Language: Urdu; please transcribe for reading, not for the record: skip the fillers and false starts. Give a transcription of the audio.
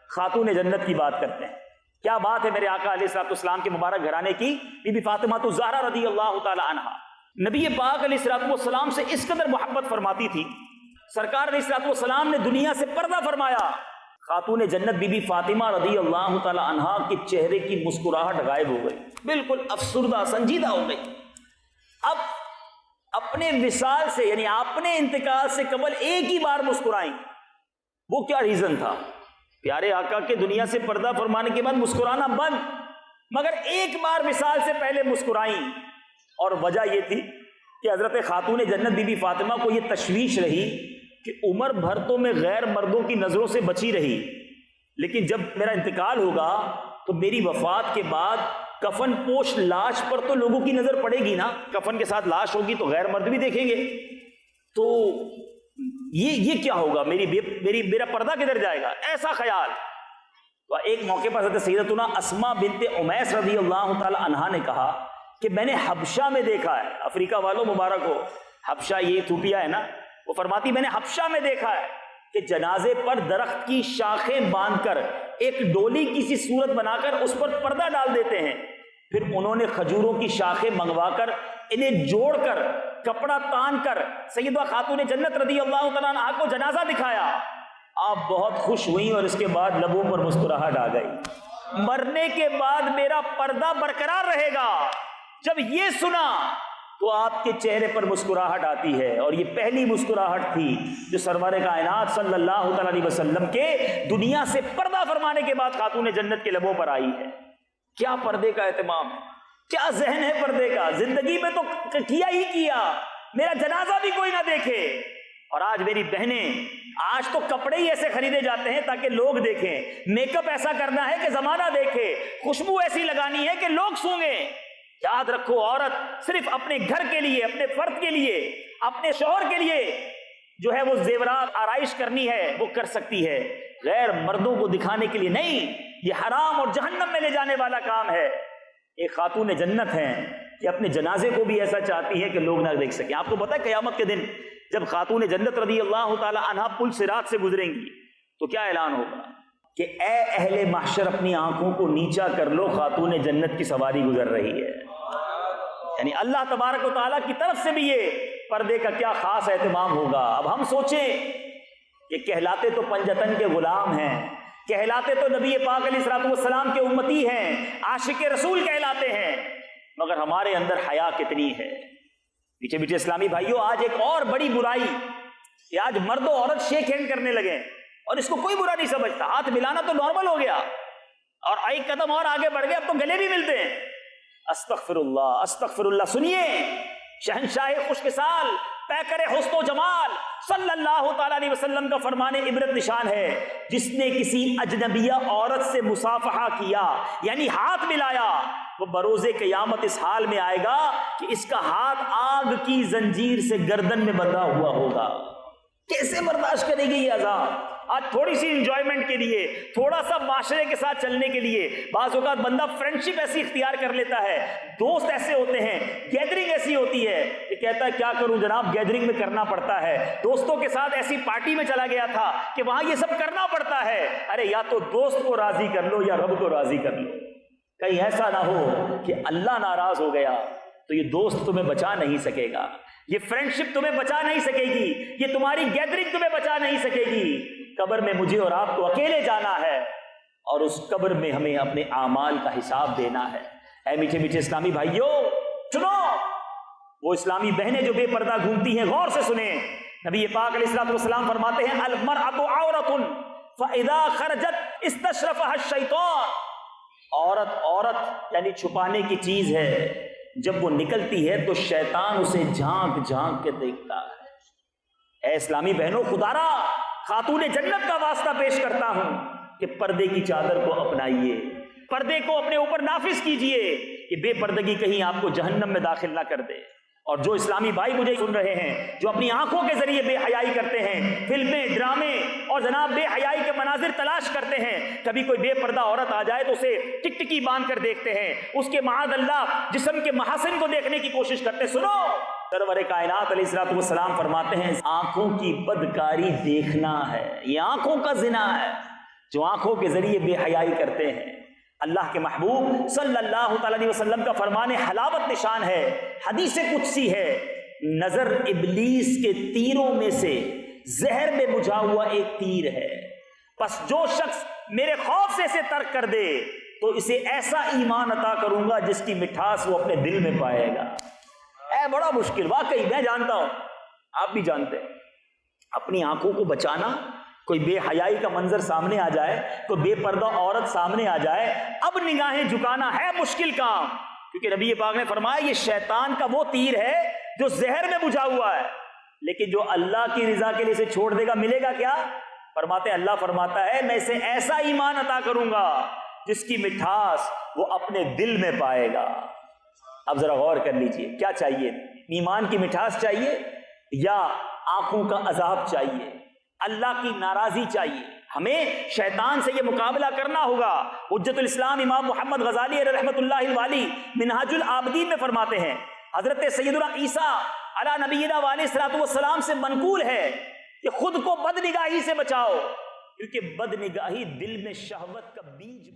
خاتون جنت کی بات کرتے ہیں. کیا بات ہے میرے آقا علیہ الصلوۃ والسلام کے مبارک گھرانے کی. بی بی فاطمہ الزہرا رضی اللہ تعالی عنہا نبی پاک علیہ الصلوۃ والسلام سے اس قدر محبت فرماتی تھی، سرکار علیہ الصلوۃ والسلام نے دنیا سے پردہ فرمایا. خاتون جنت بی بی فاطمہ رضی اللہ تعالی عنہا کے چہرے کی مسکراہٹ غائب ہو گئی، بالکل افسردہ سنجیدہ ہو گئی. اب اپنے وصال سے یعنی اپنے انتقال سے قبل ایک ہی بار مسکرائیں. وہ کیا ریزن تھا؟ پیارے آقا کے دنیا سے پردہ فرمانے کے بعد مسکرانا بند، مگر ایک بار وصال سے پہلے مسکرائیں. اور وجہ یہ تھی کہ حضرت خاتون جنت بی بی فاطمہ کو یہ تشویش رہی کہ عمر بھر تو میں غیر مردوں کی نظروں سے بچی رہی، لیکن جب میرا انتقال ہوگا تو میری وفات کے بعد کفن پوش لاش پر تو لوگوں کی نظر پڑے گی نا، کفن کے ساتھ لاش ہوگی تو غیر مرد بھی دیکھیں گے، تو یہ کیا ہوگا، میرا پردہ کدھر جائے گا، ایسا خیال. تو ایک موقع پر حضرت سیدتنا اسماء بنت امیس رضی اللہ تعالی عنہا نے کہا کہ میں نے حبشہ میں دیکھا ہے. افریقہ والوں مبارک ہو، حبشہ یہ ایتھوپیا ہے نا. وہ فرماتی میں نے حبشہ میں دیکھا ہے کہ جنازے پر درخت کی شاخیں باندھ کر ایک ڈولی کی سی صورت بنا کر اس پر پردہ ڈال دیتے ہیں، پھر انہوں نے کھجوروں کی شاخیں منگوا کر انہیں جوڑ کر کپڑا تان کر سیدہ خاتون جنت رضی اللہ تعالیٰ عنہا کو جنازہ دکھایا. آپ بہت خوش ہوئیں اور اس کے بعد لبوں پر مسکراہٹ آ گئی. مرنے کے بعد میرا پردہ برقرار رہے گا. جب یہ سنا تو آپ کے چہرے پر مسکراہٹ آتی ہے، اور یہ پہلی مسکراہٹ تھی جو سرور کائنات صلی اللہ تعالی علیہ وسلم کے دنیا سے پردہ فرمانے کے بعد خاتون جنت کے لبوں پر آئی ہے. کیا پردے کا اہتمام ہے، کیا ذہن ہے پردے کا. زندگی میں تو کیا ہی کیا، میرا جنازہ بھی کوئی نہ دیکھے. اور آج میری بہنیں، آج تو کپڑے ہی ایسے خریدے جاتے ہیں تاکہ لوگ دیکھیں، میک اپ ایسا کرنا ہے کہ زمانہ دیکھے، خوشبو ایسی لگانی ہے کہ لوگ سونگیں. یاد رکھو، عورت صرف اپنے گھر کے لیے، اپنے فرد کے لیے، اپنے شوہر کے لیے جو ہے وہ زیورات آرائش کرنی ہے وہ کر سکتی ہے، غیر مردوں کو دکھانے کے لیے نہیں. یہ حرام اور جہنم میں لے جانے والا کام ہے. ایک خاتون جنت ہیں کہ اپنے جنازے کو بھی ایسا چاہتی ہے کہ لوگ نہ دیکھ سکیں. آپ کو پتہ ہے قیامت کے دن جب خاتون جنت رضی اللہ تعالی عنہا پل صراط سے گزریں گی تو کیا اعلان ہوگا کہ اے اہل محشر اپنی آنکھوں کو نیچا کر لو، خاتون جنت کی سواری گزر رہی ہے. یعنی اللہ تبارک و تعالیٰ کی طرف سے بھی یہ پردے کا کیا خاص اہتمام ہوگا. اب ہم سوچیں، یہ کہلاتے تو پنجتن کے غلام ہیں، کہلاتے تو نبی پاک علیہ الصلوۃ والسلام کے امتی ہیں، عاشق رسول کہلاتے ہیں، مگر ہمارے اندر حیا کتنی ہے. پیچھے پیچھے اسلامی بھائیوں، آج ایک اور بڑی برائی کہ آج مرد و عورت شیک ہینڈ کرنے لگے، اور اس کو کوئی برا نہیں سمجھتا. ہاتھ ملانا تو نارمل ہو گیا، اور ایک قدم اور آگے بڑھ گئے، اب تو گلے بھی ملتے ہیں. استغفر اللہ، استغفر اللہ. سنیے، شہنشاہ خوش خصال، پیکر حسن و جمال صلی اللہ تعالی علیہ وسلم کا فرمان عبرت نشان ہے، جس نے کسی اجنبیہ عورت سے مصافحہ کیا یعنی ہاتھ ملایا، وہ بروز قیامت اس حال میں آئے گا کہ اس کا ہاتھ آگ کی زنجیر سے گردن میں بندھا ہوا ہوگا. کیسے برداشت کرے گی یہ عذاب؟ آج تھوڑی سی انجوائمنٹ کے لیے، تھوڑا سا معاشرے کے ساتھ چلنے کے لیے بعض اوقات بندہ فرینڈشپ ایسی اختیار کر لیتا ہے، دوست ایسے ہوتے ہیں، گیدرنگ ایسی ہوتی ہے کہ کہتا ہے کیا کروں جناب، گیدرنگ میں کرنا پڑتا ہے. دوستوں کے ساتھ ایسی پارٹی میں چلا گیا تھا کہ وہاں یہ سب کرنا پڑتا ہے. ارے یا تو دوست کو راضی کر لو یا رب کو راضی کر لو. کہیں ایسا نہ ہو کہ اللہ ناراض ہو گیا تو یہ دوست تمہیں بچا نہیں سکے گا، یہ فرینڈشپ تمہیں بچا نہیں سکے گی، یہ تمہاری گیدرنگ تمہیں بچا نہیں سکے گی. قبر میں مجھے اور آپ کو اکیلے جانا ہے، اور اس قبر میں ہمیں اپنے اعمال کا حساب دینا ہے. اے میٹھے میٹھے اسلامی بھائیوں، سنو، وہ اسلامی بہنیں جو بے پردہ گھومتی ہیں غور سے سنیں. نبی پاک علیہ الصلوۃ والسلام فرماتے ہیں المرأۃ عورۃ فاذا خرجت استشرفها الشیطان. عورت یعنی چھپانے کی چیز ہے، جب وہ نکلتی ہے تو شیطان اسے جھانک جھانک کے دیکھتا ہے. اے اسلامی بہنوں، خدا را خاتون جنت کا واسطہ پیش کرتا ہوں کہ پردے کی چادر کو اپنائیے، پردے کو اپنے اوپر نافذ کیجئے کہ بے پردگی کہیں آپ کو جہنم میں داخل نہ کر دے. اور جو اسلامی بھائی مجھے سن رہے ہیں جو اپنی آنکھوں کے ذریعے بے حیائی کرتے ہیں، فلمیں، ڈرامے اور جناب بے حیائی کے مناظر تلاش کرتے ہیں، کبھی کوئی بے پردہ عورت آ جائے تو اسے ٹکٹکی باندھ کر دیکھتے ہیں، اس کے معاذ اللہ جسم کے محاسن کو دیکھنے کی کوشش کرتے. سنو، سرور کائنات علیہ الصلوۃ والسلام فرماتے ہیں آنکھوں کی بدکاری دیکھنا ہے، یہ آنکھوں کا زنا ہے. جو آنکھوں کے ذریعے بے حیائی کرتے ہیں۔ اللہ کے محبوب صلی اللہ تعالی علیہ وسلم کا فرمان حلاوت نشان ہے، حدیث قدسی ہے، نظر ابلیس کے تیروں میں سے زہر میں بجھا ہوا ایک تیر ہے، پس جو شخص میرے خوف سے اسے ترک کر دے تو اسے ایسا ایمان عطا کروں گا جس کی مٹھاس وہ اپنے دل میں پائے گا۔ اے بڑا مشکل، واقعی میں جانتا ہوں، آپ بھی جانتے ہیں، اپنی آنکھوں کو بچانا۔ کوئی بے حیائی کا منظر سامنے آ جائے، کوئی بے پردہ عورت سامنے آ جائے، اب نگاہیں جھکانا ہے مشکل کام، کیونکہ نبی پاک نے فرمایا یہ شیطان کا وہ تیر ہے جو زہر میں بجھا ہوا ہے، لیکن جو اللہ کی رضا کے لیے اسے چھوڑ دے گا ملے گا کیا؟ فرماتے اللہ فرماتا ہے میں اسے ایسا ایمان عطا کروں گا جس کی مٹھاس وہ اپنے دل میں پائے گا۔ اب ذرا غور کر لیجئے، کیا چاہیے؟ ایمان کی مٹھاس چاہیے یا آنکھوں کا عذاب چاہیے؟ اللہ کی ناراضی چاہیے؟ ہمیں شیطان سے یہ مقابلہ کرنا ہوگا۔ حجت الاسلام امام محمد غزالی رحمۃ اللہ الوالی منہاج العابدین میں فرماتے ہیں، حضرت سیدنا عیسیٰ علی نبینا علیہ الصلوۃ والسلام سے منقول ہے کہ خود کو بد نگاہی سے بچاؤ، کیونکہ بد نگاہی دل میں شہوت کا بیج